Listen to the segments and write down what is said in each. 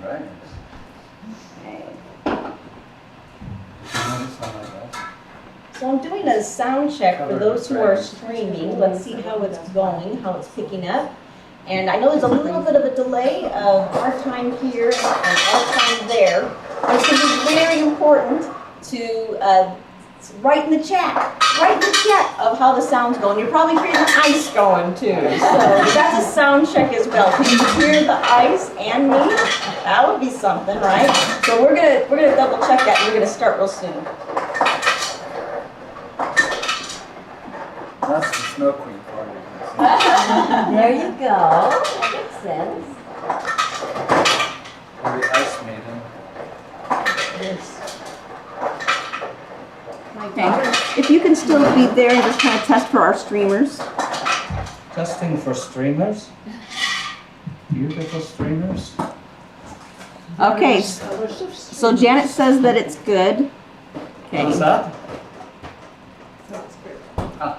right. Okay. Okay. So I'm doing a sound check for those who are streaming. Let's see how it's going, how it's picking up. And I know there's a little bit of a delay of our time here and our time there. But it's going to be very important to write in the chat of how the sound's going. You're probably hearing the ice going too. So that's a sound check as well. Can you hear the ice and me? That would be something, right? So we're gonna double check that, and we're gonna start real soon. That's the Snow Queen part. There you go. That makes sense. Or the Ice Maiden. Okay. If you can still be there and just kind of test for our streamers. Testing for streamers. Beautiful streamers. Okay. So Janet says that it's good. Okay. What's that? Ah.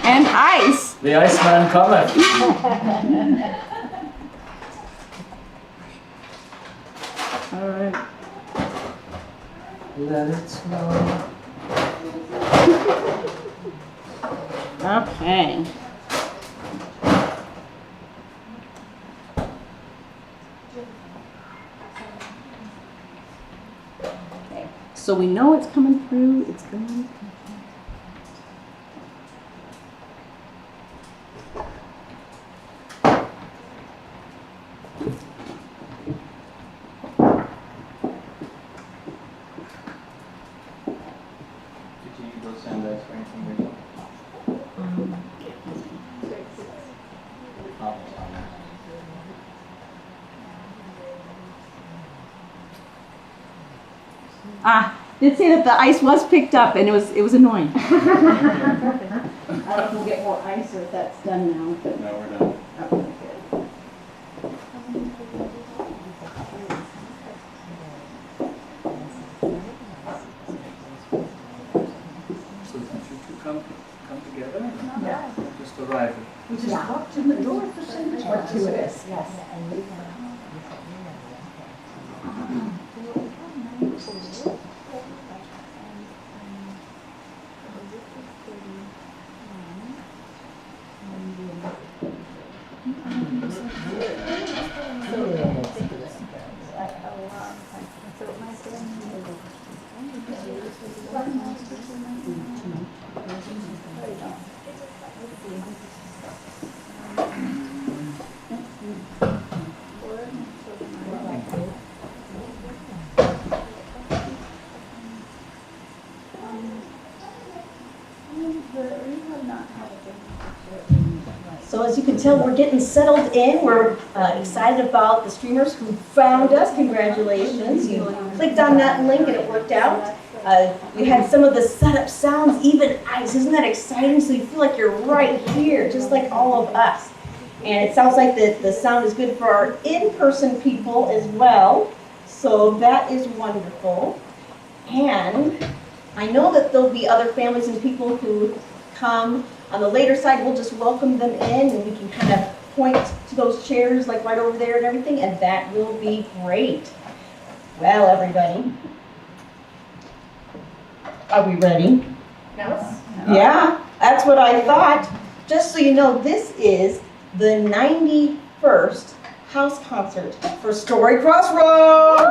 And ice. The Iceman cometh. All right. Let it snow. Okay. Okay. So we know it's coming through. It's going. Did say that the ice was picked up and it was annoying. I don't know if we'll get more ice or if that's done now. But No, we're done. okay, good. So did you two come together? Yeah. Just arrived. We just walked in the door for some Fortuitous. Yes. So as you can tell, we're getting settled in. We're excited about the streamers who found us. Congratulations. You clicked on that link and it worked out. We had some of the setup sounds, even ice. Isn't that exciting? So you feel like you're right here, just like all of us. And it sounds like the sound is good for our in-person people as well. So that is wonderful. And I know that there'll be other families and people who come. On the later side, we'll just welcome them in and we can kind of point to those chairs like right over there and everything, and that will be great. Well, everybody, are we ready? Yes. Yeah, that's what I thought. Just so you know, this is the 91st house concert for Story Crossroads.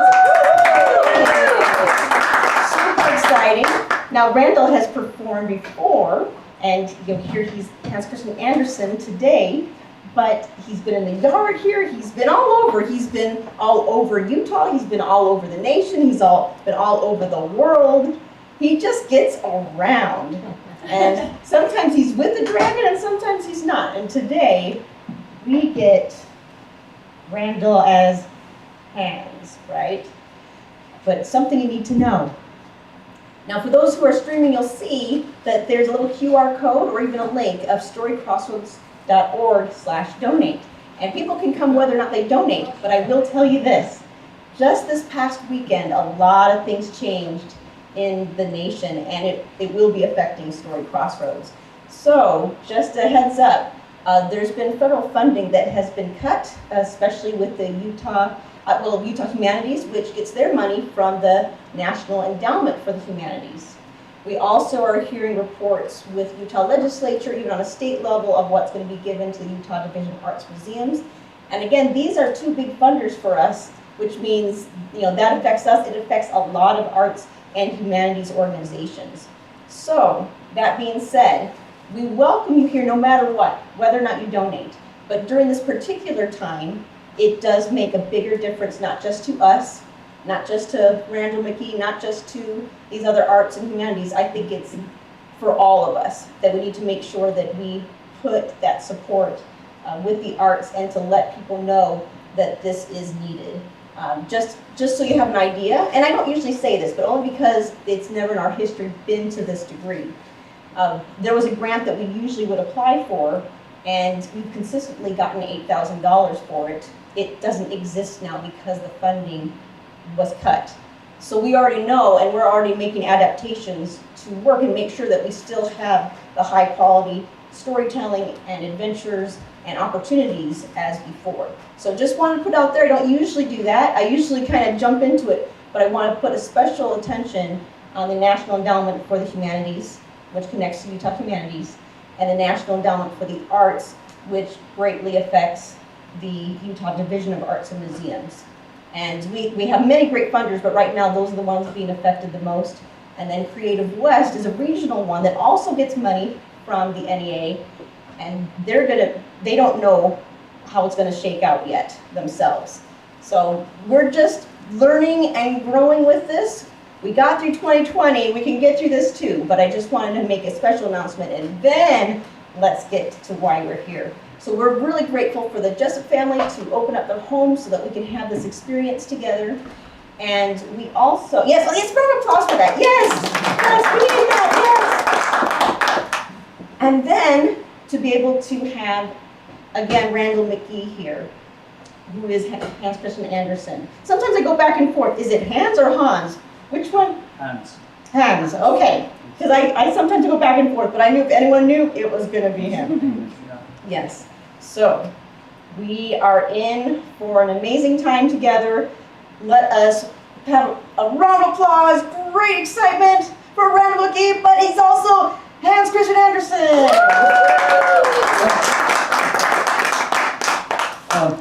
Super exciting. Now, Randel has performed before, and you'll hear he's Hans Christian Andersen today, but he's been in the yard here, he's been all over. He's been all over Utah, he's been all over the nation, he's been all over the world. He just gets around. And sometimes he's with the dragon and sometimes he's not. And today, we get Randel as Hans, right? But something you need to know. Now, for those who are streaming, you'll see that there's a little QR code or even a link of storycrossroads.org/donate. And people can come whether or not they donate, but I will tell you this. Just this past weekend, a lot of things changed in the nation, and it will be affecting Story Crossroads. So, just a heads up, there's been federal funding that has been cut, especially with the Utah Humanities, which gets their money from the National Endowment for the Humanities. We also are hearing reports with Utah legislature, even on a state level, of what's going to be given to the Utah Division of Arts Museums. And again, these are two big funders for us, which means, that affects us. It affects a lot of arts and humanities organizations. So, that being said, we welcome you here no matter what, whether or not you donate. But during this particular time, it does make a bigger difference, not just to us, not just to Randel McGee, not just to these other arts and humanities. I think it's for all of us that we need to make sure that we put that support with the arts and to let people know that this is needed. Just so you have an idea, and I don't usually say this, but only because it's never in our history been to this degree. There was a grant that we usually would apply for, and we've consistently gotten $8,000 for it. It doesn't exist now because the funding was cut. So we already know, and we're already making adaptations to work and make sure that we still have the high quality storytelling and adventures and opportunities as before. So just want to put out there, I don't usually do that. I usually kind of jump into it, but I want to put a special attention on the National Endowment for the Humanities, which connects to Utah Humanities, and the National Endowment for the Arts, which greatly affects the Utah Division of Arts and Museums. And we have many great funders, but right now those are the ones being affected the most. And then Creative West is a regional one that also gets money from the NEA, and they don't know how it's gonna shake out yet themselves. So we're just learning and growing with this. We got through 2020, we can get through this too, but I just wanted to make a special announcement, and then let's get to why we're here. So we're really grateful for the Jessup family to open up their home so that we can have this experience together. And we also, yes, round of applause for that, yes, we need that, yes. And then to be able to have, again, Randel McGee here, who is Hans Christian Andersen. Sometimes I go back and forth, is it Hans or Hans? Which one? Hands. Hans, okay. Because I sometimes go back and forth, but I knew if anyone knew, it was going to be him. Yeah. Yes. So, we are in for an amazing time together. Let us have a round of applause, great excitement for Randel McGee, but he's also Hans Christian Andersen.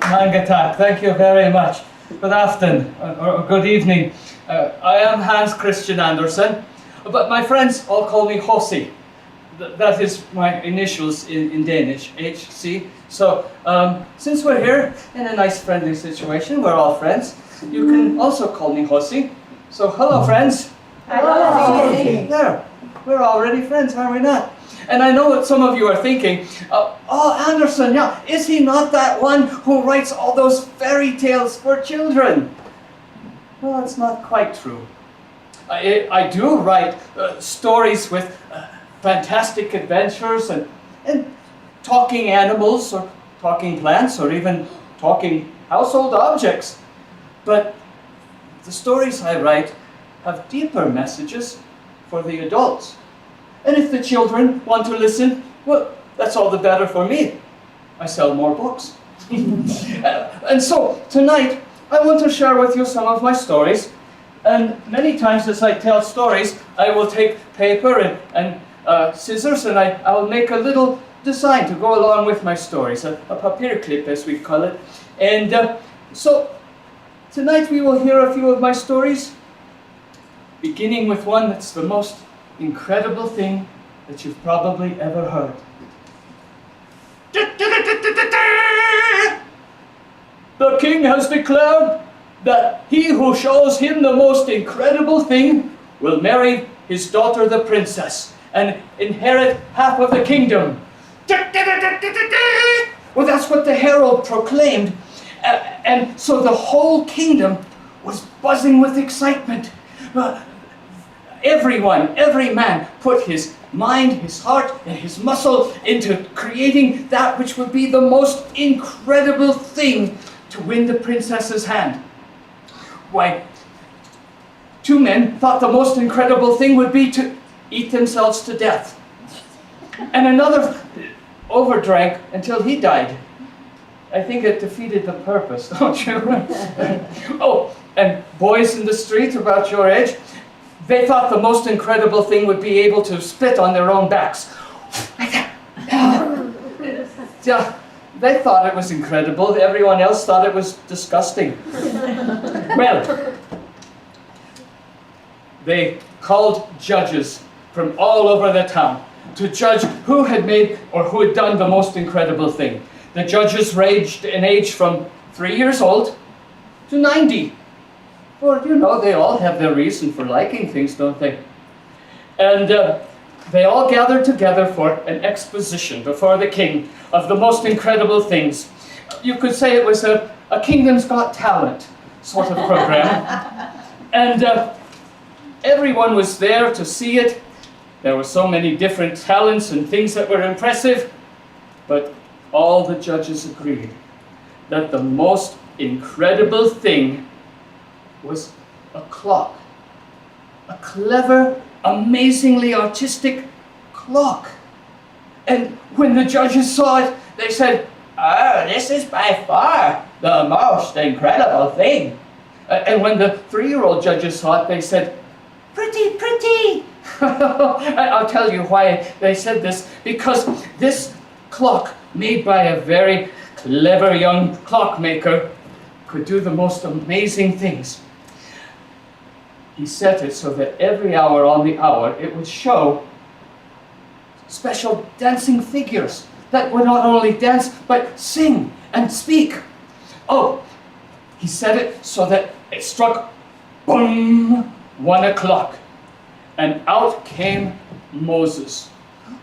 Mangatak, thank you very much. Good afternoon, or good evening. I am Hans Christian Andersen, but my friends all call me Hossi. That is my initials in Danish, HC. So, since we're here in a nice friendly situation, we're all friends, you can also call me Hossi. So, hello friends. Hello. There, we're already friends, are we not? And I know what some of you are thinking, oh, Andersen, yeah, is he not that one who writes all those fairy tales for children? Well, it's not quite true. I do write stories with fantastic adventures and talking animals or talking plants or even talking household objects. But the stories I write have deeper messages for the adults. And if the children want to listen, well, that's all the better for me. I sell more books. And so, tonight, I want to share with you some of my stories. And many times as I tell stories, I will take paper and scissors, and I will make a little design to go along with my stories, a papier clip as we call it. And so, tonight we will hear a few of my stories, beginning with one that's the most incredible thing that you've probably ever heard. The king has declared that he who shows him the most incredible thing will marry his daughter the princess and inherit half of the kingdom. Well, that's what the herald proclaimed. And so the whole kingdom was buzzing with excitement. Every man put his mind, his heart, and his muscle into creating that which would be the most incredible thing to win the princess's hand. Why, 2 men thought the most incredible thing would be to eat themselves to death. And another overdrank until he died. I think it defeated the purpose, don't you? Oh, and boys in the street about your age, they thought the most incredible thing would be able to spit on their own backs. Like that. Yeah, they thought it was incredible. Everyone else thought it was disgusting. Well, they called judges from all over the town to judge who had made or who had done the most incredible thing. The judges ranged in age from 3 years old to 90. Well, you know, they all have their reason for liking things, don't they? And they all gathered together for an exposition before the king of the most incredible things. You could say it was a Kingdom's Got Talent sort of program. And everyone was there to see it. There were so many different talents and things that were impressive, but all the judges agreed that the most incredible thing was a clock. A clever, amazingly artistic clock. And when the judges saw it, they said, "Oh, this is by far the most incredible thing." And when the 3-year-old judges saw it, they said, "Pretty, pretty." I'll tell you why they said this. Because this clock, made by a very clever young clockmaker, could do the most amazing things. He set it so that every hour on the hour it would show special dancing figures that would not only dance but sing and speak. Oh, he set it so that it struck boom, 1 o'clock, and out came Moses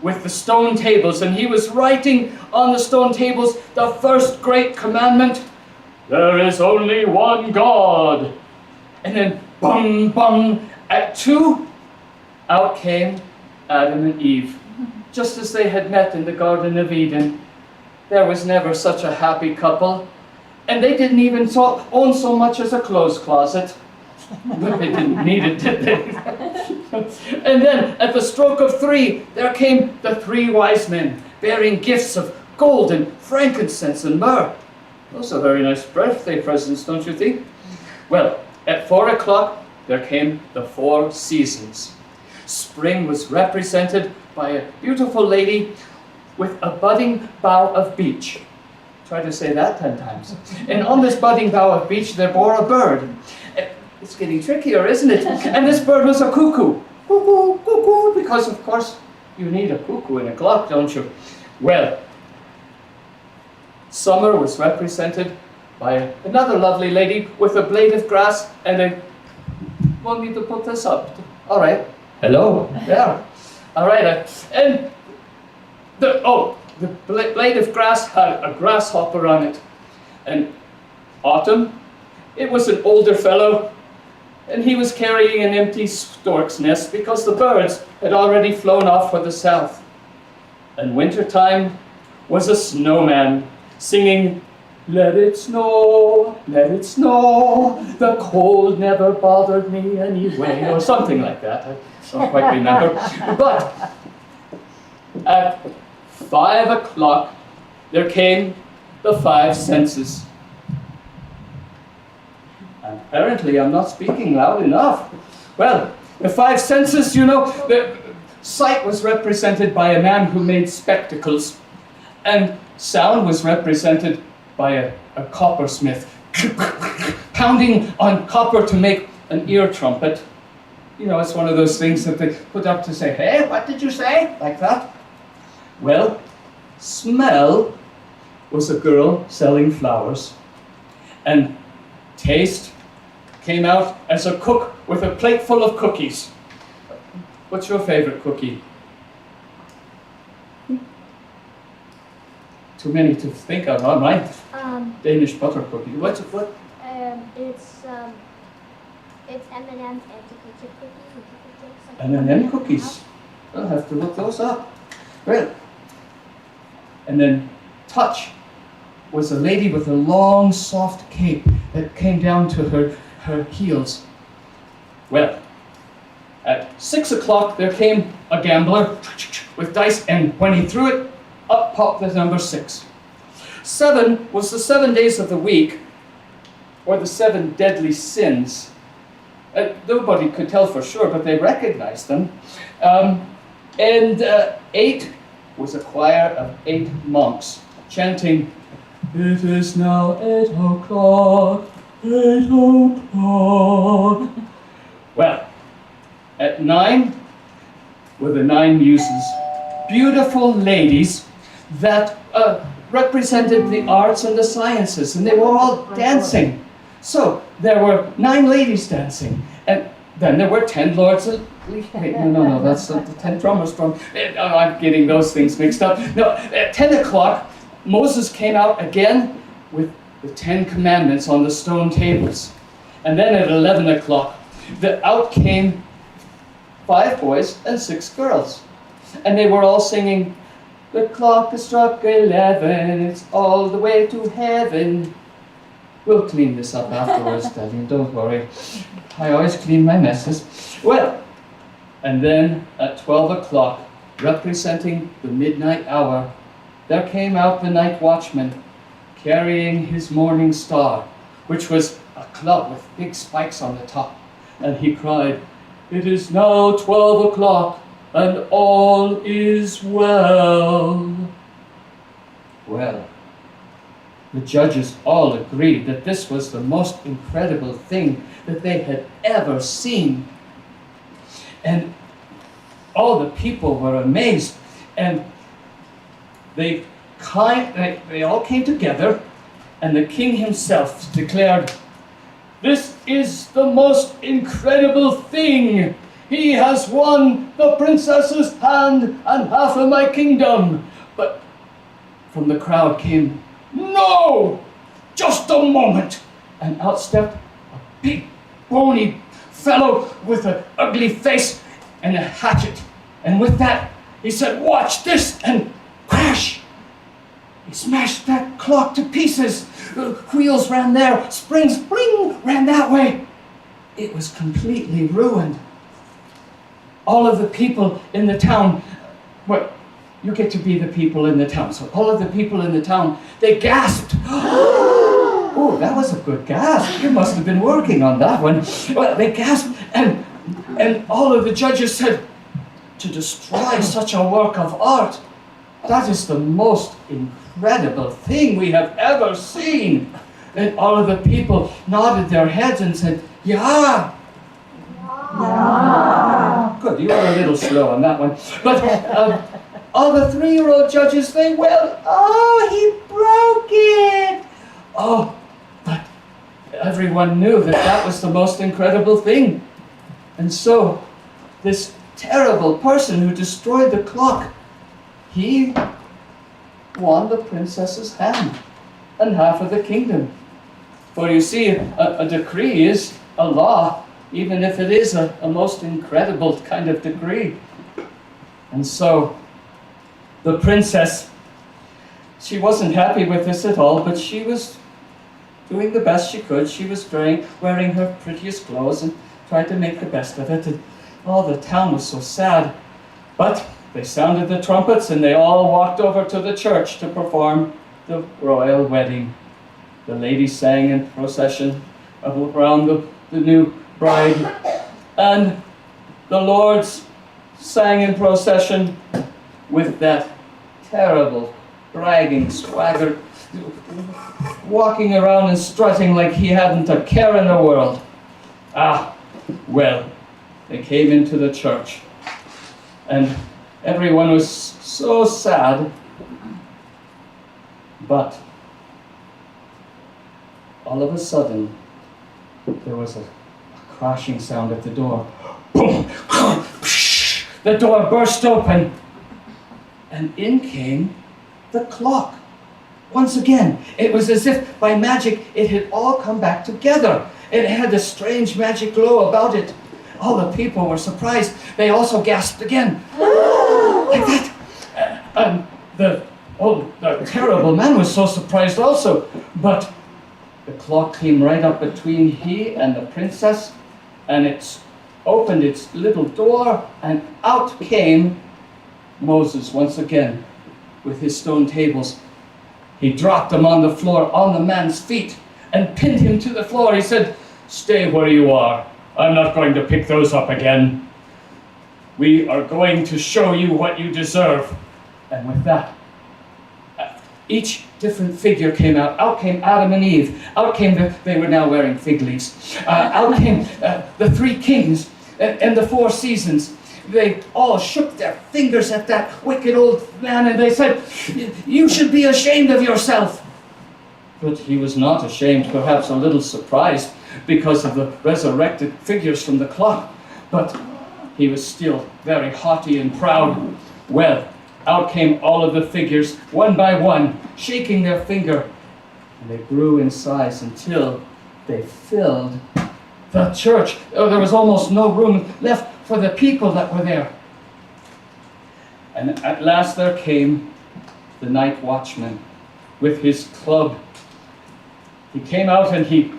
with the stone tables, and he was writing on the stone tables the first great commandment: there is only one God. And then bung, bung, at 2, out came Adam and Eve, just as they had met in the Garden of Eden. There was never such a happy couple, and they didn't even own so much as a clothes closet. But they didn't need it, did they? And then, at the stroke of 3, there came the 3 wise men, bearing gifts of gold and frankincense and myrrh. Those are very nice birthday presents, don't you think? Well, at 4 o'clock, there came the 4 seasons. Spring was represented by a beautiful lady with a budding bough of beech. Try to say that 10 times. And on this budding bough of beech, there bore a bird. It's getting trickier, isn't it? And this bird was a cuckoo. Cuckoo, cuckoo, because of course you need a cuckoo in a clock, don't you? Well, summer was represented by another lovely lady with a blade of grass and a... Want me to put this up? All right. Hello. There. All right. And the blade of grass had a grasshopper on it. And autumn, it was an older fellow, and he was carrying an empty stork's nest because the birds had already flown off for the south. And wintertime was a snowman singing, "Let it snow, the cold never bothered me anyway," or something like that. I don't quite remember. But at 5 o'clock, there came the 5 senses. Apparently, I'm not speaking loud enough. Well, the 5 senses, you know, the sight was represented by a man who made spectacles, and sound was represented by a coppersmith pounding on copper to make an ear trumpet. You know, it's one of those things that they put up to say, "Hey, what did you say?" Like that. Well, smell was a girl selling flowers, and taste came out as a cook with a plate full of cookies. What's your favorite cookie? Too many to think of, huh? Mine? Danish butter cookie. What? It's M&M and chocolate chip cookies. M&M cookies. I'll have to look those up. Well, and then touch was a lady with a long, soft cape that came down to her heels. Well, at 6 o'clock, there came a gambler with dice, and when he threw it, up popped the number 6. 7 was the 7 days of the week, or the 7 deadly sins. Nobody could tell for sure, but they recognized them. And 8 was a choir of 8 monks chanting, "It is now 8 o'clock, 8 o'clock." Well, at 9 were the 9 muses, beautiful ladies that represented the arts and the sciences, and they were all dancing. So there were 9 ladies dancing, and then there were 10 lords of... Wait, no, that's the 10 drummers from... I'm getting those things mixed up. No, at 10 o'clock, Moses came out again with the 10 commandments on the stone tables. And then at 11 o'clock, out came 5 boys and 6 girls. And they were all singing, "The clock has struck 11, it's all the way to heaven." We'll clean this up afterwards, Daddy, don't worry. I always clean my messes. Well, and then at 12 o'clock, representing the midnight hour, there came out the night watchman, carrying his morning star, which was a club with big spikes on the top. And he cried, "It is now 12 o'clock, and all is well." Well, the judges all agreed that this was the most incredible thing that they had ever seen. And all the people were amazed, and they all came together, and the king himself declared, "This is the most incredible thing. He has won the princess's hand and half of my kingdom." But from the crowd came, "No! Just a moment!" And out stepped a big, bony fellow with an ugly face and a hatchet. And with that, he said, "Watch this!" And crash! He smashed that clock to pieces. Wheels ran there, springs, bling, ran that way. It was completely ruined. All of the people in the town, well, you get to be the people in the town. So all of the people in the town, they gasped. Oh, that was a good gasp. You must have been working on that one. Well, they gasped, and all of the judges said, "To destroy such a work of art, that is the most incredible thing we have ever seen." And all of the people nodded their heads and said, "Yeah." Yeah. Good, you were a little slow on that one. But all the 3-year-old judges, they wailed, "Oh, he broke it." Oh, but everyone knew that that was the most incredible thing. And so, this terrible person who destroyed the clock, he won the princess's hand and half of the kingdom. For you see, a decree is a law, even if it is a most incredible kind of decree. And so, the princess, she wasn't happy with this at all, but she was doing the best she could. She was wearing her prettiest clothes and tried to make the best of it. And all the town was so sad. But they sounded the trumpets, and they all walked over to the church to perform the royal wedding. The ladies sang in procession around the new bride, and the lords sang in procession with that terrible, bragging swagger, walking around and strutting like he hadn't a care in the world. Well, they came into the church, and everyone was so sad, but all of a sudden, there was a crashing sound at the door. Boom! The door burst open, and in came the clock. Once again, it was as if by magic it had all come back together. It had a strange magic glow about it. All the people were surprised. They also gasped again. Like that. The terrible man was so surprised also. But the clock came right up between he and the princess, and it opened its little door, and out came Moses once again with his stone tables. He dropped them on the floor, on the man's feet, and pinned him to the floor. He said, "Stay where you are. I'm not going to pick those up again. We are going to show you what you deserve." And with that, each different figure came out. Out came Adam and Eve. Out came they were now wearing fig leaves. Out came the three kings and the four seasons. They all shook their fingers at that wicked old man and they said, "You should be ashamed of yourself." But he was not ashamed, perhaps a little surprised because of the resurrected figures from the clock. But he was still very haughty and proud. Well, out came all of the figures, one by one, shaking their finger. And they grew in size until they filled the church. Oh, there was almost no room left for the people that were there. And at last there came the night watchman with his club. He came out and he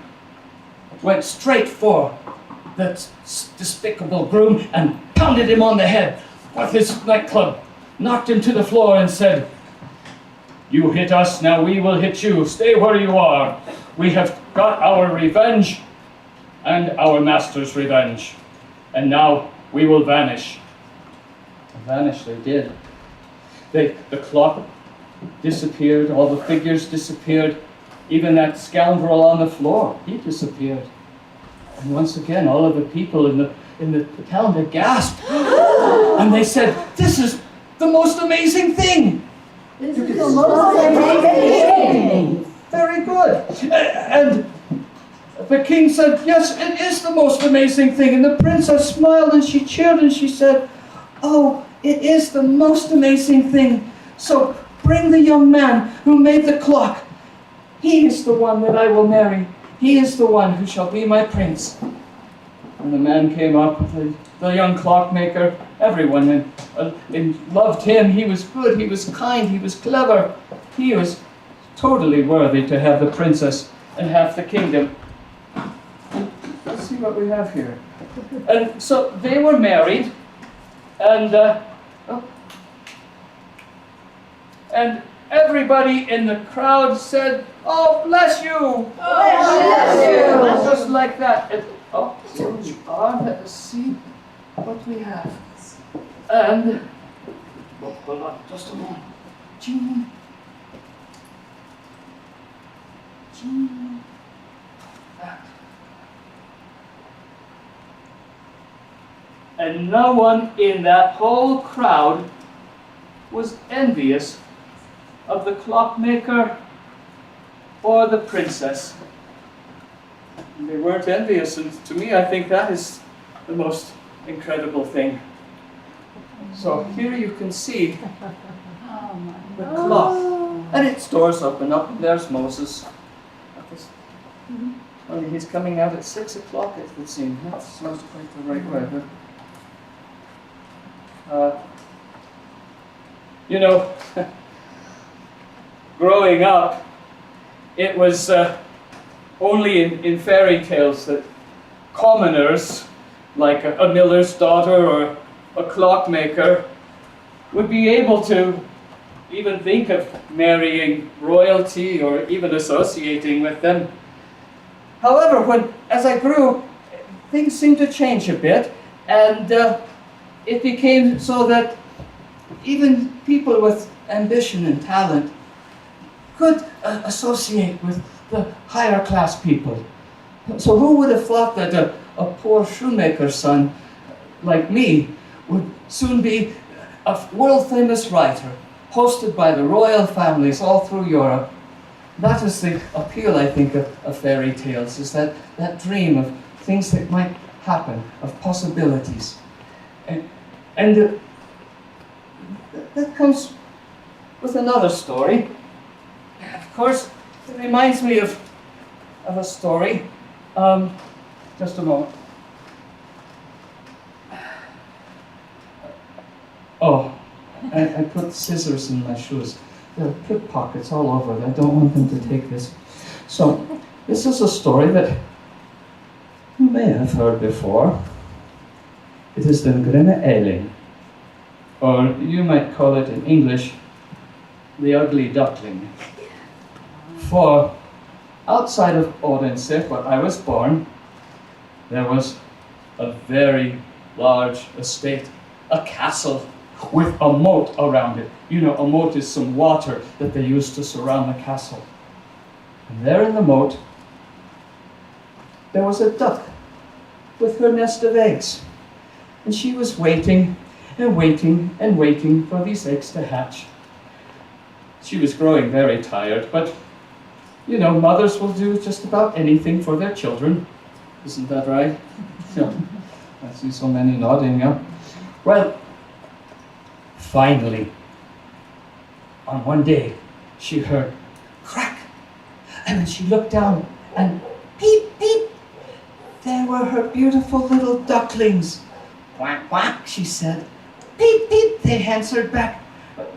went straight for the despicable groom and pounded him on the head with his nightclub, knocked him to the floor and said, "You hit us, now we will hit you. Stay where you are. We have got our revenge and our master's revenge. And now we will vanish." And vanish they did. The clock disappeared, all the figures disappeared, even that scoundrel on the floor, he disappeared. And once again, all of the people in the town, they gasped. And they said, "This is the most amazing thing." This is the most amazing thing. Very good. And the king said, "Yes, it is the most amazing thing." And the princess smiled and she cheered and she said, "Oh, it is the most amazing thing. So bring the young man who made the clock. He is the one that I will marry. He is the one who shall be my prince." And the man came up, the young clockmaker. Everyone loved him. He was good, he was kind, he was clever. He was totally worthy to have the princess and half the kingdom. Let's see what we have here. And so they were married, and everybody in the crowd said, "Oh, bless you! Bless you!" Just like that. Here we are. Let us see what we have. And, hold on, just a moment. Ching. Ching. That. And no one in that whole crowd was envious of the clockmaker or the princess. And they weren't envious, and to me I think that is the most incredible thing. So here you can see the clock, and its doors open up, and there's Moses. Only he's coming out at 6 o'clock, it would seem. That's not quite the right way, but you know, growing up, it was only in fairy tales that commoners, like a miller's daughter or a clockmaker, would be able to even think of marrying royalty or even associating with them. However, as I grew, things seemed to change a bit, and it became so that even people with ambition and talent could associate with the higher class people. So who would have thought that a poor shoemaker's son like me would soon be a world-famous writer, hosted by the royal families all through Europe? That is the appeal, I think, of fairy tales, is that dream of things that might happen, of possibilities. And that comes with another story. Of course, it reminds me of a story. Just a moment. Oh, I put scissors in my shoes. There are pickpockets all over. I don't want them to take this. So, this is a story that you may have heard before. It is Den Grüne Eiling or you might call it in English, the ugly duckling. For outside of Odense, where I was born, there was a very large estate, a castle with a moat around it. You know, a moat is some water that they used to surround the castle. And there in the moat, there was a duck with her nest of eggs. And she was waiting and waiting and waiting for these eggs to hatch. She was growing very tired, but you know, mothers will do just about anything for their children. Isn't that right? Yeah. I see so many nodding, yeah. Well, finally, on one day, she heard crack. And then she looked down and peep, peep. There were her beautiful little ducklings. Quack, quack, she said. Peep, peep, they answered back,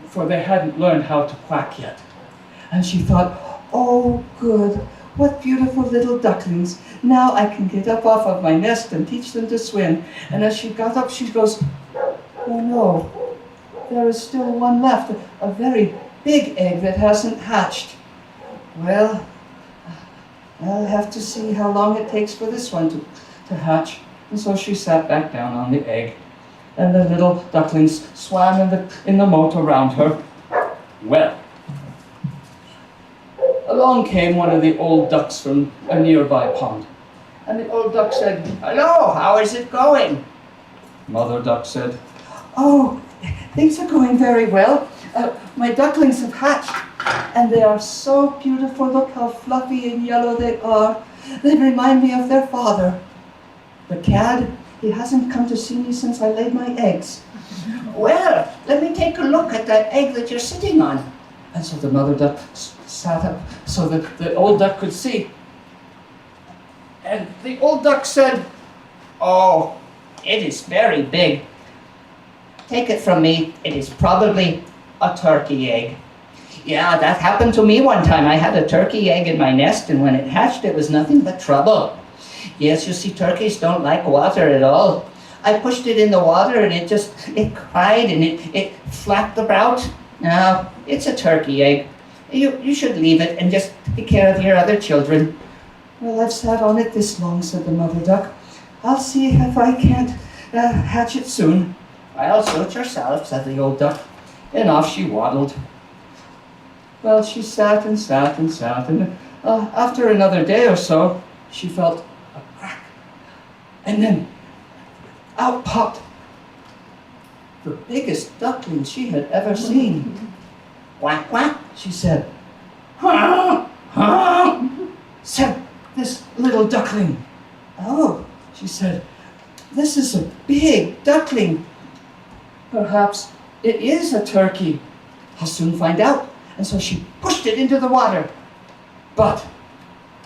for they hadn't learned how to quack yet. And she thought, oh, good, what beautiful little ducklings. Now I can get up off of my nest and teach them to swim. And as she got up, she goes, oh no, there is still one left, a very big egg that hasn't hatched. Well, I'll have to see how long it takes for this one to hatch. And so she sat back down on the egg, and the little ducklings swam in the moat around her. Well, along came one of the old ducks from a nearby pond. And the old duck said, hello, how is it going? Mother duck said, oh, things are going very well. My ducklings have hatched, and they are so beautiful. Look how fluffy and yellow they are. They remind me of their father. The cad, he hasn't come to see me since I laid my eggs. Well, let me take a look at that egg that you're sitting on. And so the mother duck sat up so that the old duck could see. And the old duck said, oh, it is very big. Take it from me, it is probably a turkey egg. Yeah, that happened to me one time. I had a turkey egg in my nest, and when it hatched, it was nothing but trouble. Yes, you see, turkeys don't like water at all. I pushed it in the water, and it cried, and it flapped about. Now, it's a turkey egg. You should leave it and just take care of your other children. Well, I've sat on it this long, said the mother duck. I'll see if I can't hatch it soon. Well, suit yourself, said the old duck, and off she waddled. Well, she sat and sat and sat, and after another day or so, she felt a crack. And then out popped the biggest duckling she had ever seen. Quack, quack, she said. Ha, ha, said this little duckling. Oh, she said, this is a big duckling. Perhaps it is a turkey. I'll soon find out. And so she pushed it into the water. But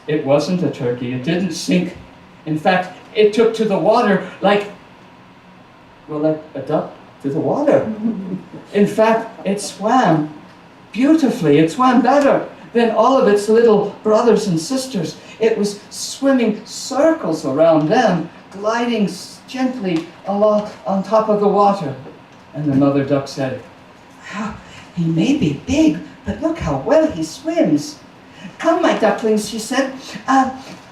it wasn't a turkey. It didn't sink. In fact, it took to the water like a duck to the water. In fact, it swam beautifully. It swam better than all of its little brothers and sisters. It was swimming circles around them, gliding gently along on top of the water. And the mother duck said, wow, he may be big, but look how well he swims. Come, my ducklings, she said,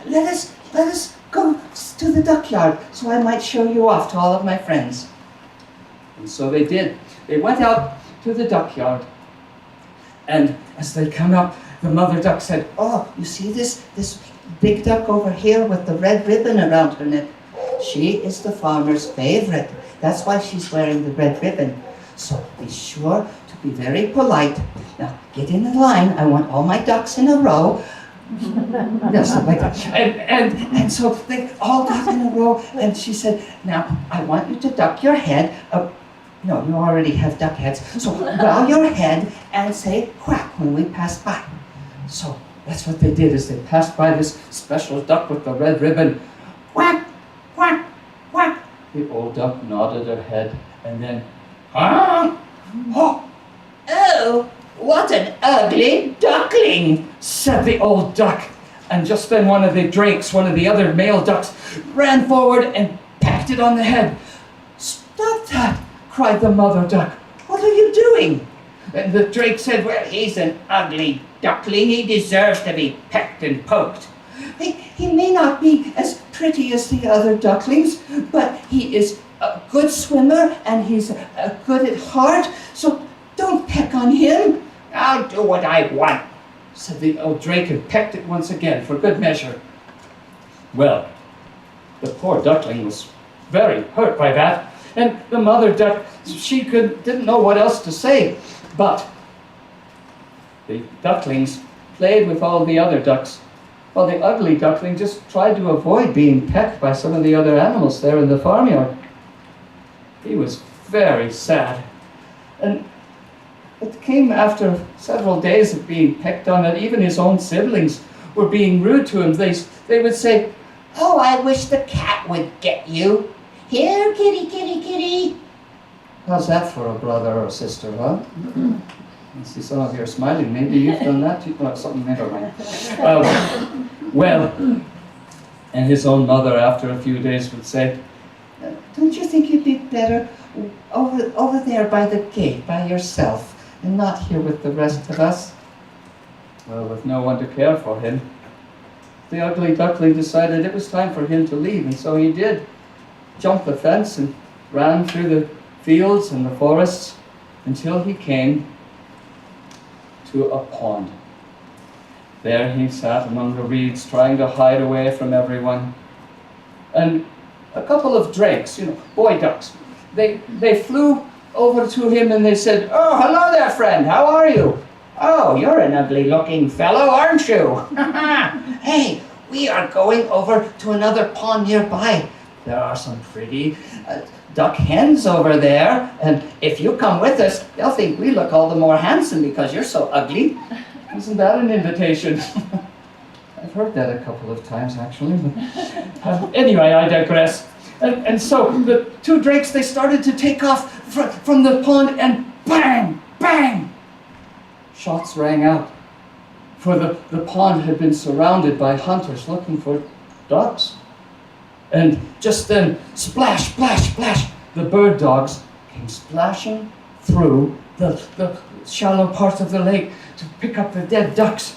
let us go to the duckyard so I might show you off to all of my friends. And so they did. They went out to the duckyard. And as they come up, the mother duck said, oh, you see this big duck over here with the red ribbon around her neck? She is the farmer's favorite. That's why she's wearing the red ribbon. So be sure to be very polite. Now, get in the line. I want all my ducks in a row. Yes, like that. And so they all got in a row, and she said, now, I want you to duck your head. No, you already have duck heads. So bow your head and say quack when we pass by. So that's what they did as they passed by this special duck with the red ribbon. Quack, quack, quack. The old duck nodded her head and then, oh, what an ugly duckling, said the old duck. And just then one of the drakes, one of the other male ducks, ran forward and pecked it on the head. Stop that, cried the mother duck. "What are you doing?" And the drake said, "Well, he's an ugly duckling. He deserves to be pecked and poked." He may not be as pretty as the other ducklings, but he is a good swimmer and he's good at heart, so don't peck on him. "I'll do what I want," Said the old drake and pecked it once again for good measure. Well, the poor duckling was very hurt by that, and the mother duck, didn't know what else to say, but the ducklings played with all the other ducks, while the ugly duckling just tried to avoid being pecked by some of the other animals there in the farmyard. He was very sad, and it came after several days of being pecked on that even his own siblings were being rude to him. They would say, "Oh, I wish the cat would get you. Here, kitty, kitty, kitty." "How's that for a brother or sister, huh?" I see some of you are smiling. Maybe you've done that too. No, something, never mind. Well, and his own mother after a few days would say, "Don't you think you'd be better over there by the gate by yourself and not here with the rest of us?" Well, with no one to care for him, the ugly duckling decided it was time for him to leave, and so he did. Jumped the fence and ran through the fields and the forests until he came to a pond. There he sat among the reeds, trying to hide away from everyone. And a couple of drakes, boy ducks, they flew over to him and they said, "Oh, hello there, friend. How are you? Oh, you're an ugly-looking fellow, aren't you? Hey, we are going over to another pond nearby. There are some pretty duck hens over there, and if you come with us, they'll think we look all the more handsome because you're so ugly." Isn't that an invitation? I've heard that a couple of times, actually. But, anyway, I digress. And so the two drakes, they started to take off from the pond, and bang, bang! Shots rang out. For the pond had been surrounded by hunters looking for ducks. And just then, splash, splash, splash, the bird dogs came splashing through the shallow part of the lake to pick up the dead ducks.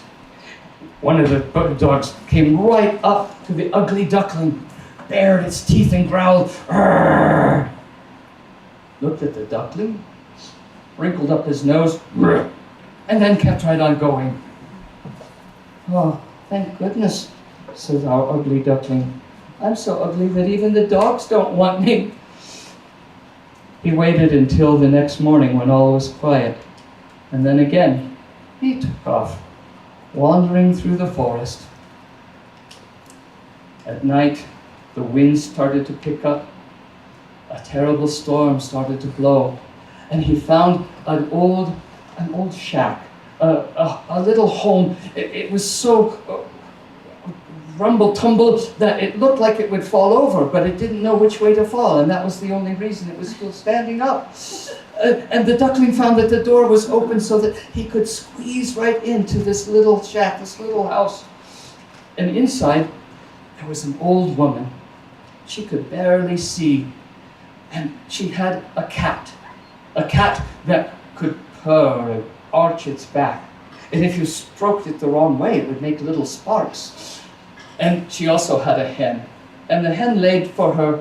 One of the bird dogs came right up to the ugly duckling, bared its teeth and growled, "Arr!" Looked at the duckling, wrinkled up his nose, and then kept right on going. "Oh, thank goodness," said our ugly duckling. "I'm so ugly that even the dogs don't want me." He waited until the next morning when all was quiet, and then again he took off, wandering through the forest. At night, the wind started to pick up. A terrible storm started to blow, and he found an old shack, a little home. It was so rumble-tumble that it looked like it would fall over, but it didn't know which way to fall, and that was the only reason it was still standing up. And the duckling found that the door was open so that he could squeeze right into this little shack, this little house. And inside, there was an old woman. She could barely see, and she had a cat that could purr and arch its back. And if you stroked it the wrong way, it would make little sparks. And she also had a hen, and the hen laid for her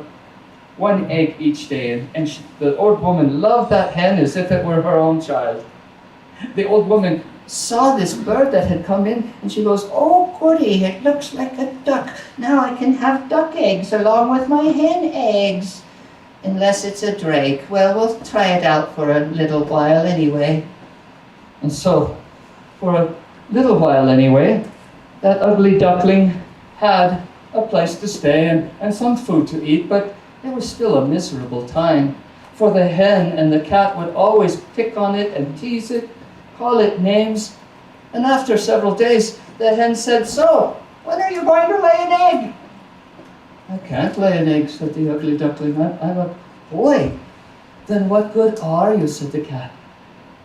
1 egg each day, and the old woman loved that hen as if it were her own child. The old woman saw this bird that had come in, and she goes, "Oh goody, it looks like a duck. Now I can have duck eggs along with my hen eggs. Unless it's a drake. Well, we'll try it out for a little while anyway." And so, for a little while anyway, that ugly duckling had a place to stay and some food to eat, but it was still a miserable time, for the hen and the cat would always pick on it and tease it, call it names, and after several days, the hen said, "So, when are you going to lay an egg?" "I can't lay an egg," said the ugly duckling. "I'm a boy." "Then what good are you?" said the cat.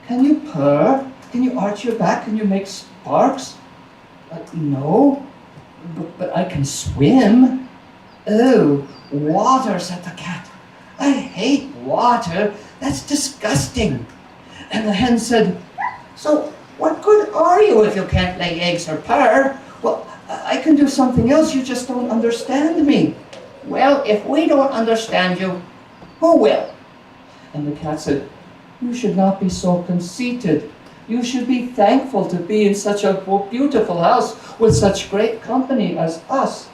"Can you purr? Can you arch your back? Can you make sparks?" "No, but I can swim." "Oh, water," said the cat. "I hate water. That's disgusting. And the hen said, so what good are you if you can't lay eggs or purr? Well, I can do something else, you just don't understand me. Well, if we don't understand you, who will? And the cat said, you should not be so conceited. You should be thankful to be in such a beautiful house with such great company as us.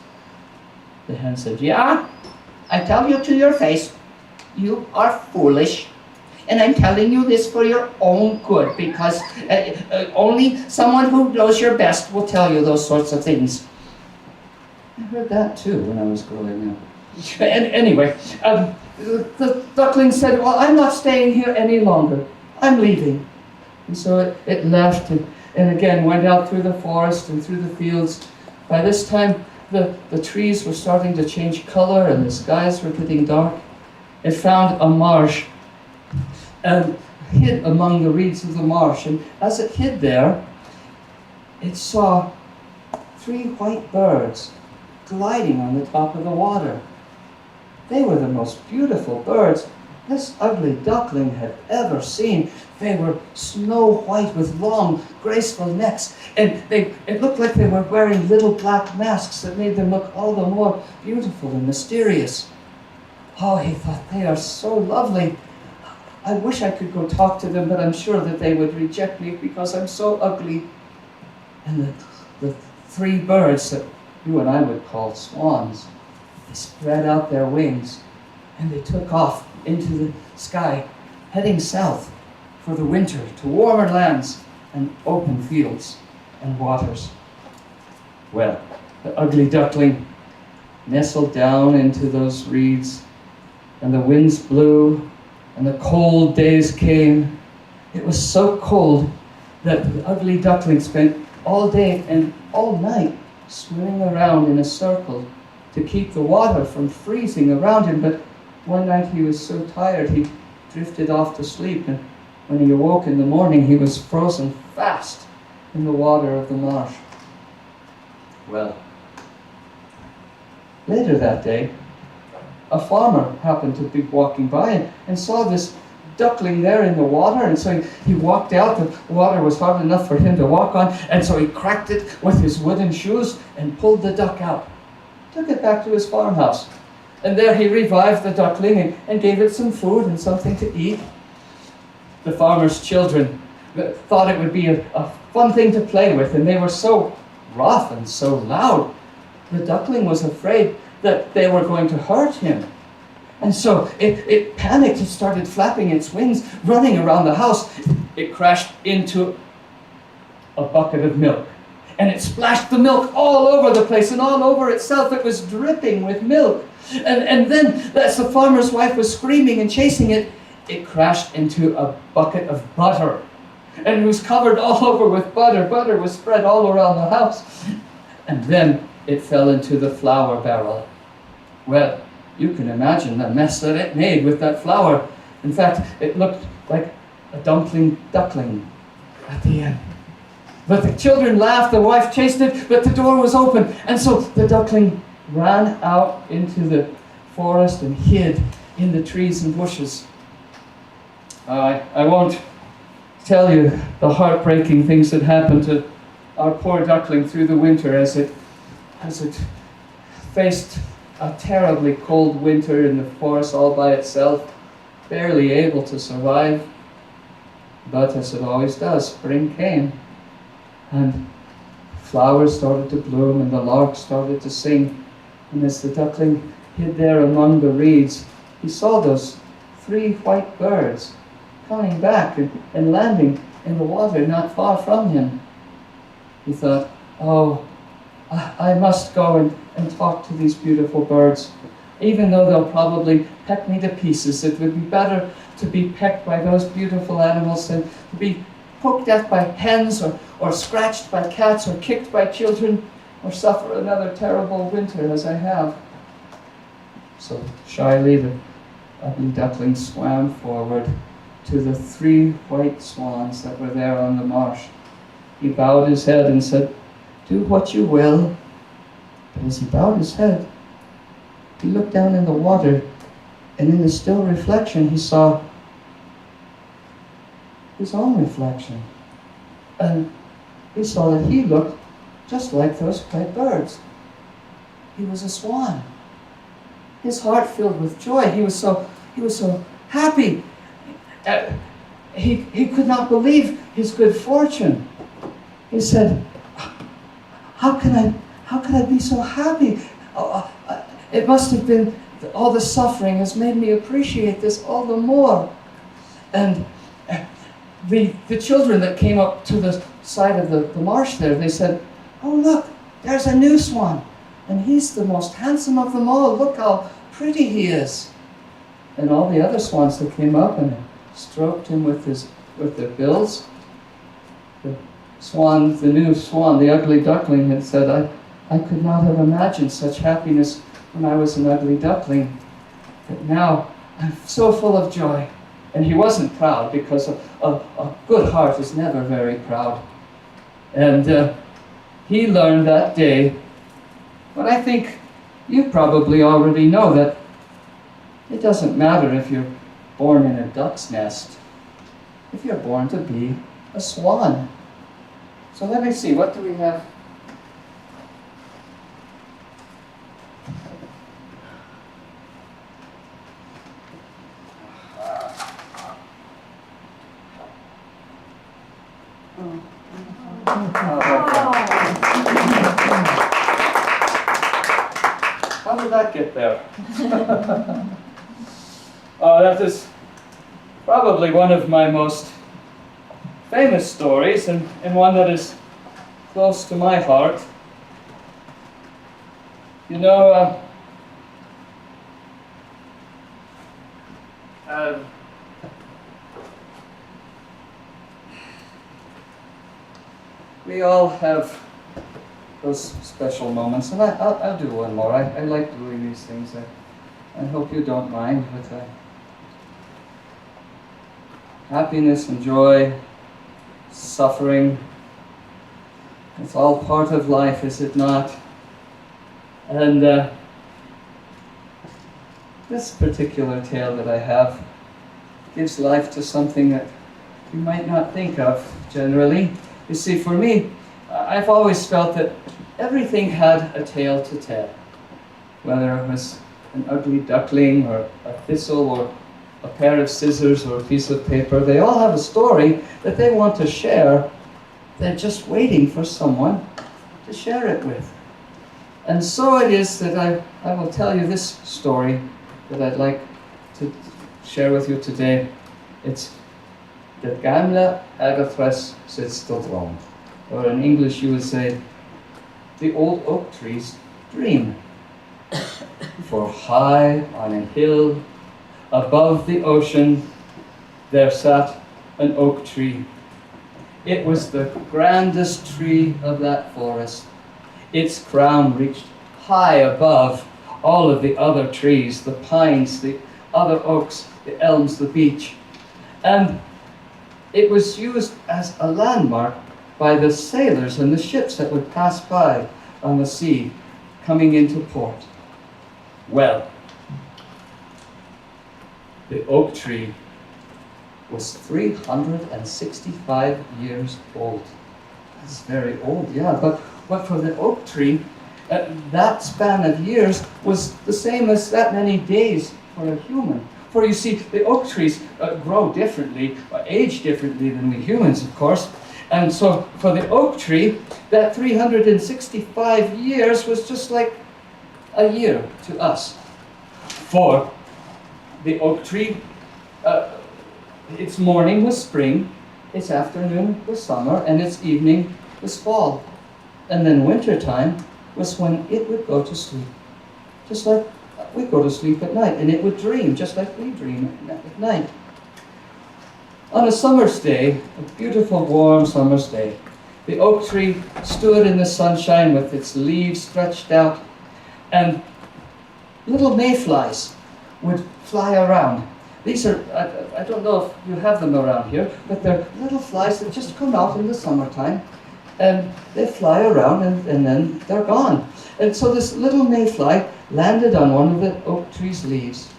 The hen said, yeah, I tell you to your face, you are foolish. And I'm telling you this for your own good, because only someone who knows your best will tell you those sorts of things. I heard that too when I was growing up. And anyway, the duckling said, well, I'm not staying here any longer. I'm leaving. And so it left and again went out through the forest and through the fields. By this time, the trees were starting to change color and the skies were getting dark. It found a marsh and hid among the reeds of the marsh. And as it hid there, it saw 3 white birds gliding on the top of the water. They were the most beautiful birds this ugly duckling had ever seen. They were snow white with long, graceful necks, and it looked like they were wearing little black masks that made them look all the more beautiful and mysterious. Oh, he thought, they are so lovely. I wish I could go talk to them, but I'm sure that they would reject me because I'm so ugly. And the 3 birds that you and I would call swans, they spread out their wings and they took off into the sky, heading south for the winter to warmer lands and open fields and waters. Well, the ugly duckling nestled down into those reeds, and the winds blew and the cold days came. It was so cold that the ugly duckling spent all day and all night swimming around in a circle to keep the water from freezing around him. But one night he was so tired he drifted off to sleep, and when he awoke in the morning he was frozen fast in the water of the marsh. Well, later that day, a farmer happened to be walking by and saw this duckling there in the water, and so he walked out. The water was hard enough for him to walk on, and so he cracked it with his wooden shoes and pulled the duck out, took it back to his farmhouse, and there he revived the duckling and gave it some food and something to eat. The farmer's children thought it would be a fun thing to play with, and they were so rough and so loud. The duckling was afraid that they were going to hurt him. And so it panicked. It started flapping its wings, running around the house. It crashed into a bucket of milk. And it splashed the milk all over the place and all over itself. It was dripping with milk. And then, as the farmer's wife was screaming and chasing it, it crashed into a bucket of butter. And it was covered all over with butter. Butter was spread all around the house. And then it fell into the flour barrel. Well, you can imagine the mess that it made with that flour. In fact, it looked like a duckling at the end. But the children laughed, the wife chased it, but the door was open. And so the duckling ran out into the forest and hid in the trees and bushes. I won't tell you the heartbreaking things that happened to our poor duckling through the winter as it faced a terribly cold winter in the forest all by itself, barely able to survive. But as it always does, spring came, and flowers started to bloom, and the lark started to sing. And as the duckling hid there among the reeds, he saw those 3 white birds coming back and landing in the water not far from him. He thought, oh, I must go and talk to these beautiful birds. Even though they'll probably peck me to pieces, it would be better to be pecked by those beautiful animals than to be poked at by hens or scratched by cats or kicked by children or suffer another terrible winter as I have. So shyly the ugly duckling swam forward to the 3 white swans that were there on the marsh. He bowed his head and said, do what you will. But as he bowed his head, he looked down in the water, and in the still reflection he saw his own reflection. And he saw that he looked just like those white birds. He was a swan. His heart filled with joy. He was so happy. He could not believe his good fortune. He said, how can I be so happy? It must have been all the suffering has made me appreciate this all the more. And the children that came up to the side of the marsh there, they said, oh look, there's a new swan. And he's the most handsome of them all. Look how pretty he is. And all the other swans that came up and stroked him with their bills. The new swan, the ugly duckling, had said, I could not have imagined such happiness when I was an ugly duckling. But now I'm so full of joy. And he wasn't proud, because a good heart is never very proud. And he learned that day, but I think you probably already know, that it doesn't matter if you're born in a duck's nest, if you're born to be a swan. So let me see, what do we have? How did that get there? That is probably one of my most famous stories, and one that is close to my heart. You know, we all have those special moments, and I'll do one more. I like doing these things. I hope you don't mind, but happiness and joy, suffering, it's all part of life, is it not? And this particular tale that I have gives life to something that you might not think of generally. You see, for me, I've always felt that everything had a tale to tell. Whether it was an ugly duckling, or a thistle, or a pair of scissors, or a piece of paper, they all have a story that they want to share. They're just waiting for someone to share it with. And so it is that I will tell you this story that I'd like to share with you today. It's De gamle Agathras Sitstodrom. Or in English you would say, the old oak tree's dream. For high on a hill above the ocean there sat an oak tree. It was the grandest tree of that forest. Its crown reached high above all of the other trees, the pines, the other oaks, the elms, the beech. And it was used as a landmark by the sailors and the ships that would pass by on the sea, coming into port. Well, the oak tree was 365 years old. That's very old, yeah, but for the oak tree, that span of years was the same as that many days for a human. For you see, the oak trees grow differently, age differently than we humans, of course. And so for the oak tree, that 365 years was just like a year to us. For the oak tree, its morning was spring, its afternoon was summer, and its evening was fall. And then winter time was when it would go to sleep. Just like we go to sleep at night, and it would dream just like we dream at night. On a summer's day, a beautiful warm summer's day, the oak tree stood in the sunshine with its leaves stretched out, and little mayflies would fly around. These are, I don't know if you have them around here, but they're little flies that just come out in the summertime, and they fly around and then they're gone. And so this little mayfly landed on one of the oak tree's leaves.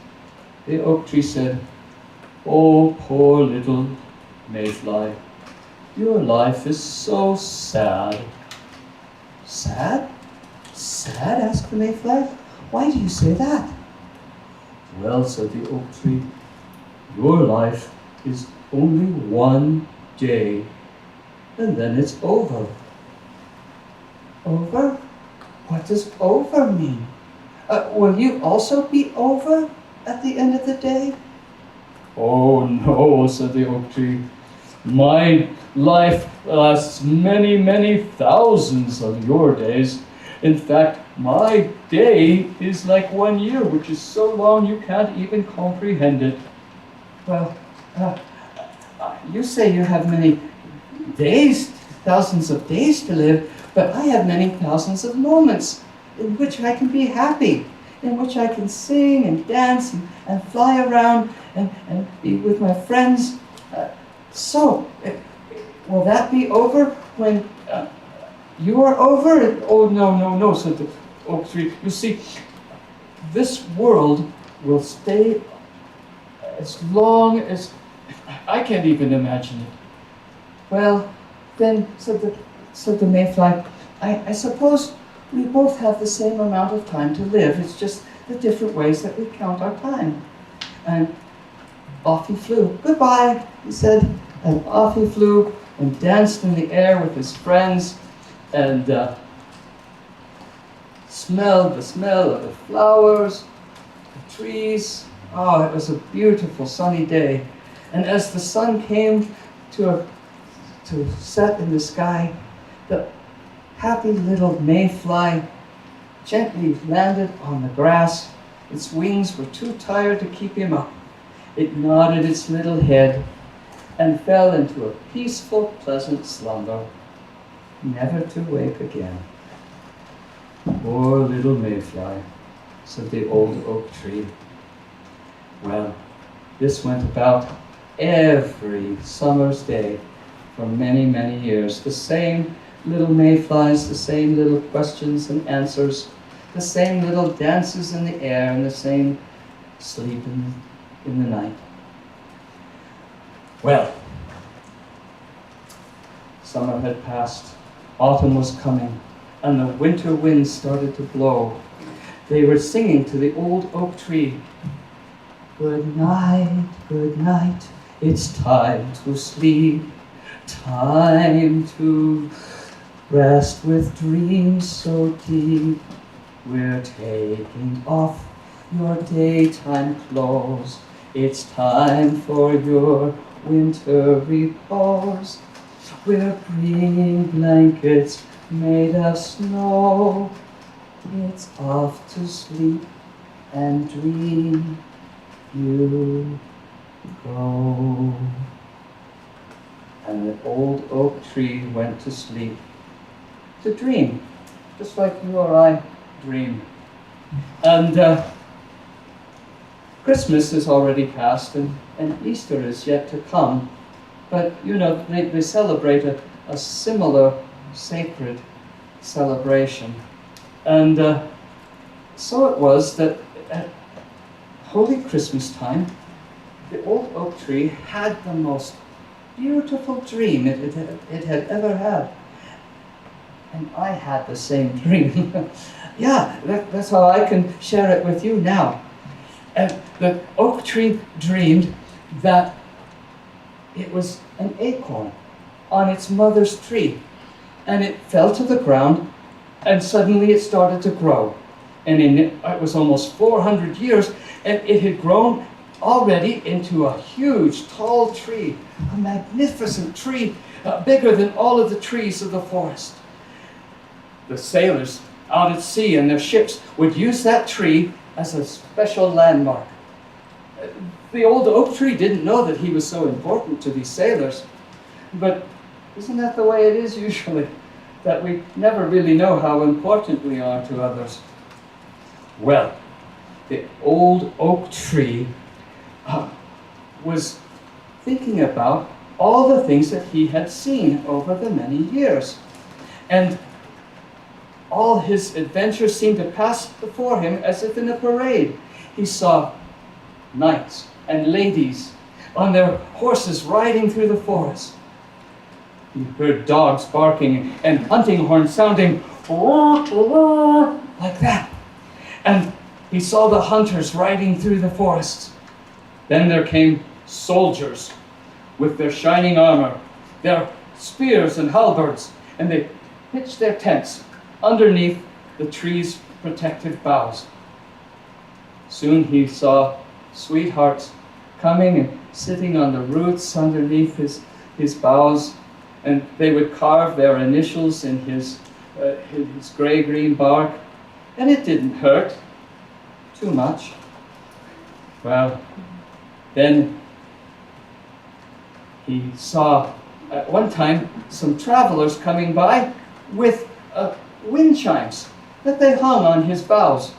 The oak tree said, "Oh, poor little Mayfly, your life is so sad. Sad? Sad? Asked the Mayfly. Why do you say that? Well, said the oak tree, your life is only one day, and then it's over. Over? What does over mean? Will you also be over at the end of the day? Oh no, said the oak tree. My life lasts many, many thousands of your days. In fact, my day is like 1 year, which is so long you can't even comprehend it. Well, you say you have many days, thousands of days to live, but I have many thousands of moments in which I can be happy, in which I can sing and dance and fly around and be with my friends. So, will that be over when you are over? Oh, no, no, no, said the oak tree. You see, this world will stay as long as... I can't even imagine it. Well, then, said the Mayfly, I suppose we both have the same amount of time to live. It's just the different ways that we count our time. And off he flew. Goodbye, he said. And off he flew and danced in the air with his friends and smelled the smell of the flowers, the trees. Oh, it was a beautiful sunny day. And as the sun came to set in the sky, the happy little mayfly gently landed on the grass. Its wings were too tired to keep him up. It nodded its little head and fell into a peaceful, pleasant slumber, never to wake again. Poor little mayfly, said the old oak tree. Well, this went about every summer's day for many, many years. The same little mayflies, the same little questions and answers, the same little dances in the air, and the same sleep in the night. Well, summer had passed, autumn was coming, and the winter winds started to blow. They were singing to the old oak tree, good night, it's time to sleep, time to rest with dreams so deep. We're taking off your daytime clothes, it's time for your winter repose. We're bringing blankets made of snow, it's off to sleep and dream you go. And the old oak tree went to sleep, to dream, just like you or I dream. And Christmas is already past, and Easter is yet to come. But, you know, they celebrate a similar sacred celebration. And so it was that at Holy Christmas time, the old oak tree had the most beautiful dream it had ever had. And I had the same dream. Yeah, that's how I can share it with you now. And the oak tree dreamed that it was an acorn on its mother's tree. And it fell to the ground, and suddenly it started to grow. And it was almost 400 years, and it had grown already into a huge, tall tree, a magnificent tree, bigger than all of the trees of the forest. The sailors out at sea in their ships would use that tree as a special landmark. The old oak tree didn't know that he was so important to these sailors, but isn't that the way it is usually, that we never really know how important we are to others? Well, the old oak tree was thinking about all the things that he had seen over the many years. And all his adventures seemed to pass before him as if in a parade. He saw knights and ladies on their horses riding through the forest. He heard dogs barking and hunting horns sounding like that. And he saw the hunters riding through the forests. Then there came soldiers with their shining armor, their spears and halberds, and they pitched their tents underneath the tree's protective boughs. Soon he saw sweethearts coming and sitting on the roots underneath his boughs, and they would carve their initials in his gray-green bark, and it didn't hurt too much. Well, then he saw at one time some travelers coming by with wind chimes that they hung on his boughs.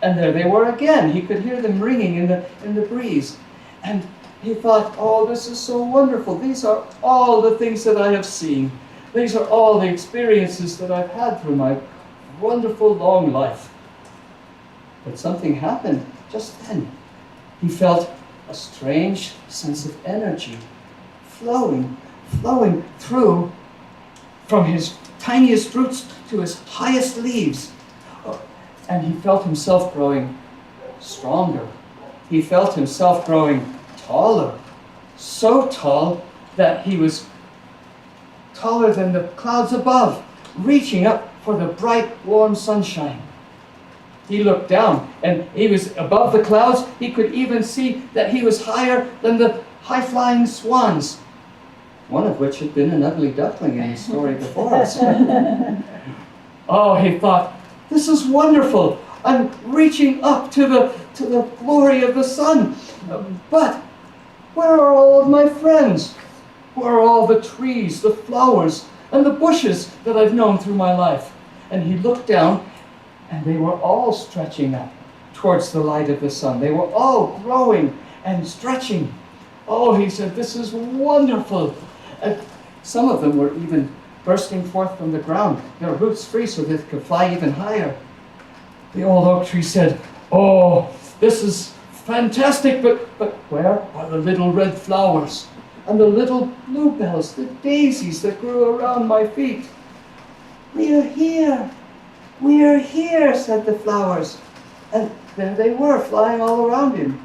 And there they were again. He could hear them ringing in the breeze. And he thought, oh, this is so wonderful. These are all the things that I have seen. These are all the experiences that I've had through my wonderful long life. But something happened just then. He felt a strange sense of energy flowing through from his tiniest roots to his highest leaves. And he felt himself growing stronger. He felt himself growing taller, so tall that he was taller than the clouds above, reaching up for the bright, warm sunshine. He looked down, and he was above the clouds. He could even see that he was higher than the high-flying swans, one of which had been an ugly duckling in the story before us. Oh, he thought, this is wonderful. I'm reaching up to the glory of the sun. But where are all of my friends? Where are all the trees, the flowers, and the bushes that I've known through my life? And he looked down, and they were all stretching up towards the light of the sun. They were all growing and stretching. Oh, he said, this is wonderful. And some of them were even bursting forth from the ground, their roots free so they could fly even higher. The old oak tree said, oh, this is fantastic, but where are the little red flowers and the little bluebells, the daisies that grew around my feet? We are here, said the flowers. And there they were, flying all around him.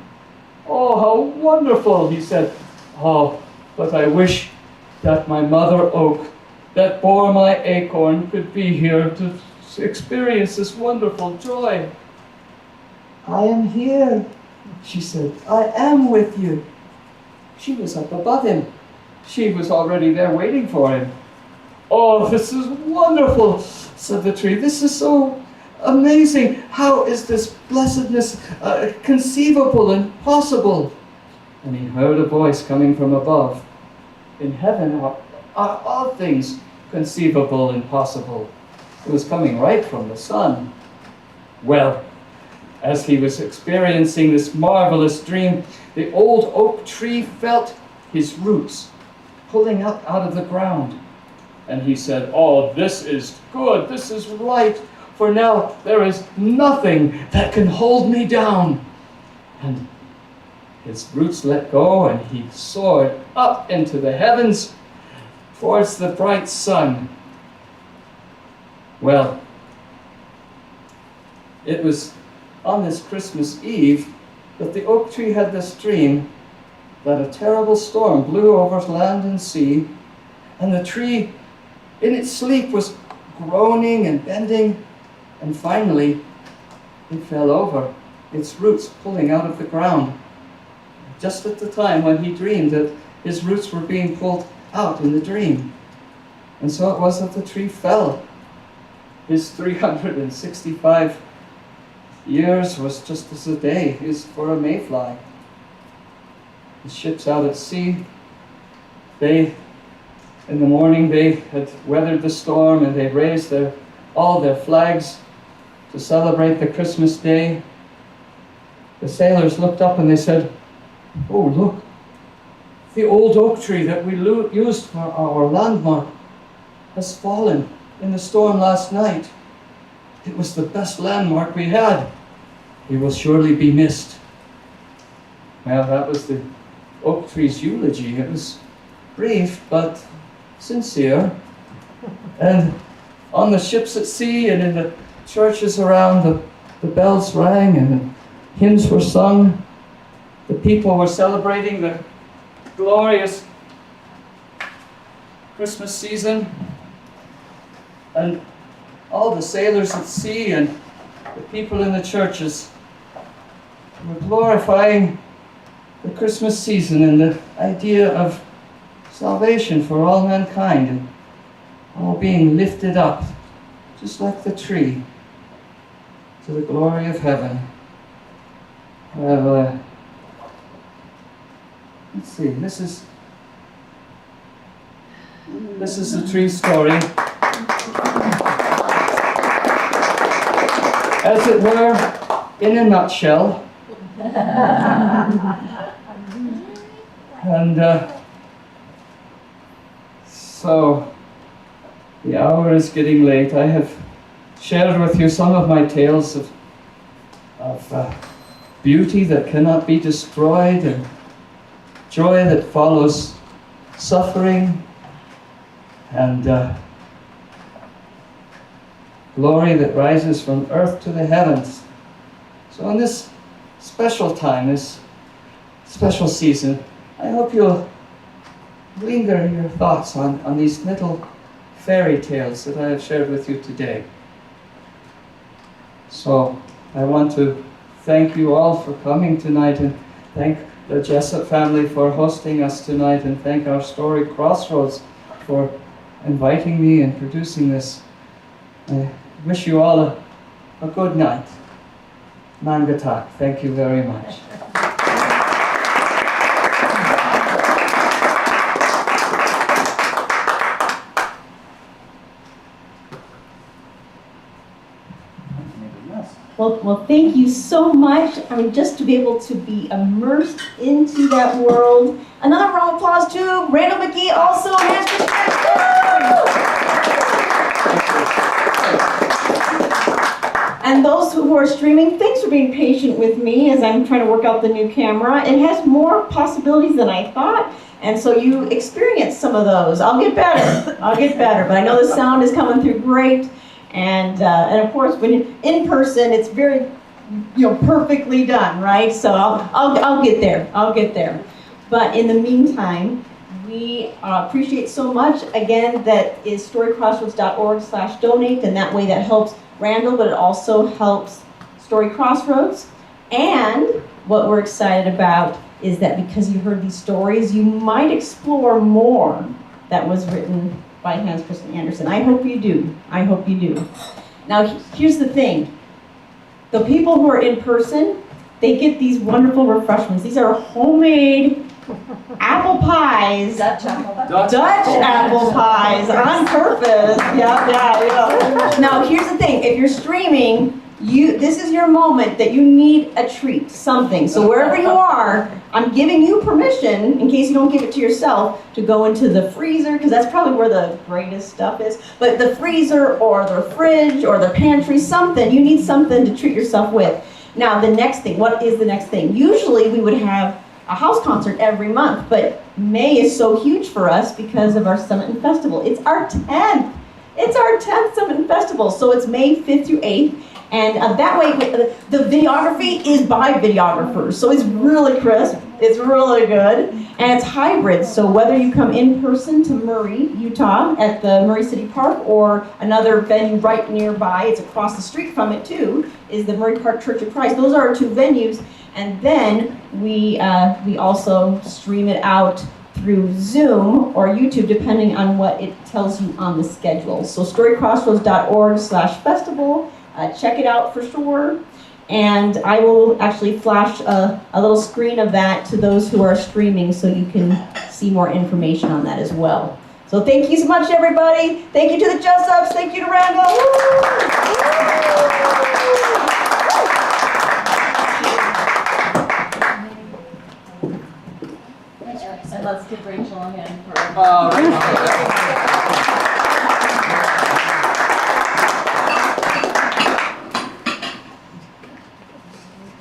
Oh, how wonderful, he said. Oh, but I wish that my mother oak that bore my acorn could be here to experience this wonderful joy. I am here, she said. I am with you. She was up above him. She was already there waiting for him. Oh, this is wonderful, said the tree. This is so amazing. How is this blessedness conceivable and possible? And he heard a voice coming from above. In heaven are all things conceivable and possible. It was coming right from the sun. Well, as he was experiencing this marvelous dream, the old oak tree felt his roots pulling up out of the ground. And he said, oh, this is good, this is right, for now there is nothing that can hold me down. And his roots let go, and he soared up into the heavens towards the bright sun. Well, it was on this Christmas Eve that the oak tree had this dream that a terrible storm blew over land and sea, and the tree in its sleep was groaning and bending, and finally it fell over, its roots pulling out of the ground, just at the time when he dreamed that his roots were being pulled out in the dream. And so it was that the tree fell. His 365 years was just as a day is for a mayfly. The ships out at sea, in the morning they had weathered the storm, and they raised all their flags to celebrate the Christmas day. The sailors looked up and they said, oh, look, the old oak tree that we used for our landmark has fallen in the storm last night. It was the best landmark we had. He will surely be missed. Well, that was the oak tree's eulogy. It was brief but sincere. And on the ships at sea and in the churches around, the bells rang and hymns were sung. The people were celebrating the glorious Christmas season. And all the sailors at sea and the people in the churches were glorifying the Christmas season and the idea of salvation for all mankind and all being lifted up, just like the tree, to the glory of heaven. Well, let's see, this is the tree story. As it were, in a nutshell. And so the hour is getting late. I have shared with you some of my tales of beauty that cannot be destroyed and joy that follows suffering and glory that rises from earth to the heavens. So in this special time, this special season, I hope you'll linger your thoughts on these little fairy tales that I have shared with you today. So I want to thank you all for coming tonight and thank the Jessup family for hosting us tonight and thank our Story Crossroads for inviting me and producing this. I wish you all a good night. Mangatak, thank you very much. Well, thank you so much. I mean, just to be able to be immersed into that world. Another round of applause to Randel McGee, also hands for And those who are streaming, thanks for being patient with me as I'm trying to work out the new camera. It has more possibilities than I thought, and so you experienced some of those. I'll get better, but I know the sound is coming through great. And of course, when you're in person, it's very, perfectly done, right? So I'll get there. But in the meantime, we appreciate so much. Again, that is storycrossroads.org/donate, and that way that helps Randel, but it also helps Story Crossroads. And what we're excited about is that because you heard these stories, you might explore more that was written by Hans Christian Andersen. I hope you do. Now, here's the thing. The people who are in person, they get these wonderful refreshments. These are homemade apple pies. Dutch apple pie. Dutch apple pies on purpose. Yeah. Now, here's the thing. If you're streaming, this is your moment that you need a treat, something. So wherever you are, I'm giving you permission, in case you don't give it to yourself, to go into the freezer, because that's probably where the greatest stuff is. But the freezer or the fridge or the pantry, something. You need something to treat yourself with. Now, the next thing. What is the next thing? Usually we would have a house concert every month, but May is so huge for us because of our Summit and Festival. It's our 10th. It's our 10th Summit and Festival, so it's May 5th through 8th. And that way, the videography is by videographers. So it's really crisp, it's really good, and it's hybrid. So whether you come in person to Murray, Utah, at the Murray City Park, or another venue right nearby, it's across the street from it too, is the Murray Park Church of Christ. Those are our two venues. And then we also stream it out through Zoom or YouTube, depending on what it tells you on the schedule. So storycrossroads.org/festival. Check it out for sure. And I will actually flash a little screen of that to those who are streaming so you can see more information on that as well. So thank you so much, everybody. Thank you to the Jessups. Thank you to Randel. And let's give Rachel a hand for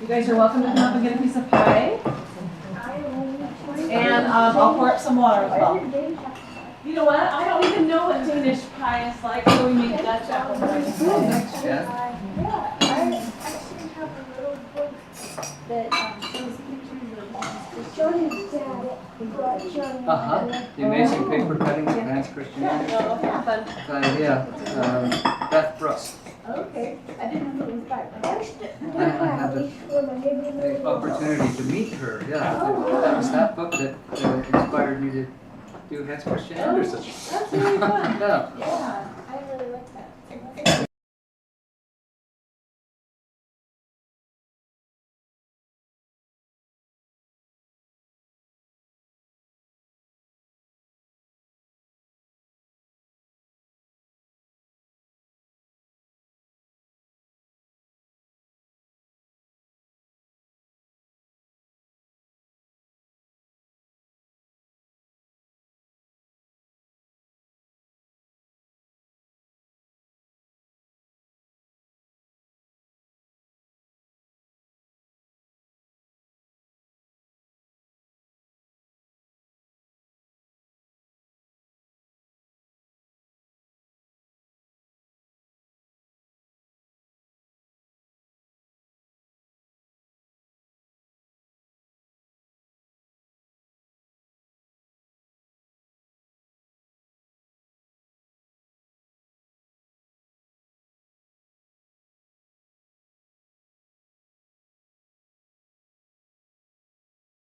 You guys are welcome to come up and get a piece of pie. And I'll pour up some water as well. You know what? I don't even know what Danish pie is like, so we made Dutch apple pie. Yeah. Yeah, I actually have a little book that shows pictures of Johnny's dad brought Johnny. The Amazing Paper Cutting Advanced Christianity. Beth Brooks. Okay, I didn't know it was back. I had the opportunity to meet her. Yeah, that was that book that inspired me to do Hans Christian Andersen. That's really fun. Yeah. Yeah.